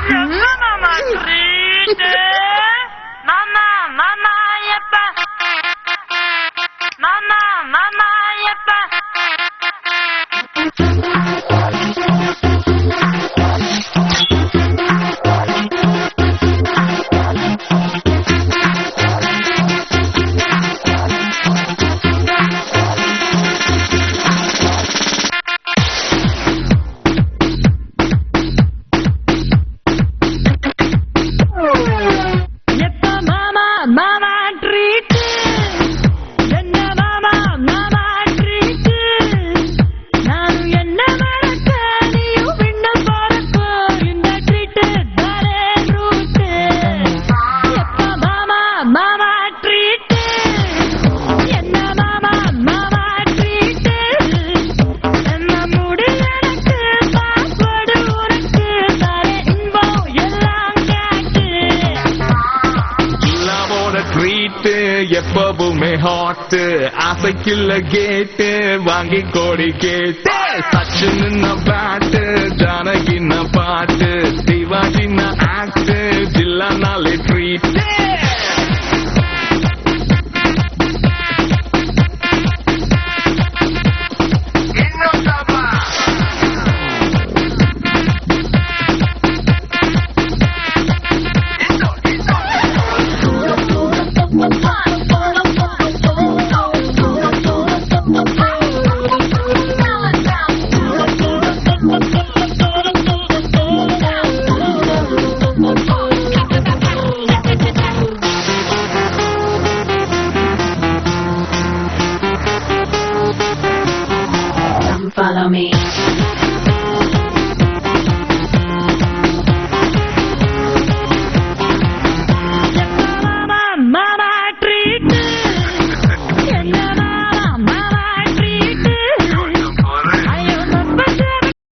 Mama treat. Mama, yeppa. Mama, yeppa. Mama treat. Enna mama treat. Nanu enna maraka niyu vinna parakku inda treat dare root. Eppa mama treat. Enna mama treat. enna mudu enakku password unakku dare inbo ellam kaattu. Treat எப்பவுமே hot ஆசைக்குள்ள கேட்டு வாங்கி கோடி கேட்டு Sachin bat ஜானகின்ன பாட்டு சிவாஜின்ன act ஜில்லானாலே treat Follow me.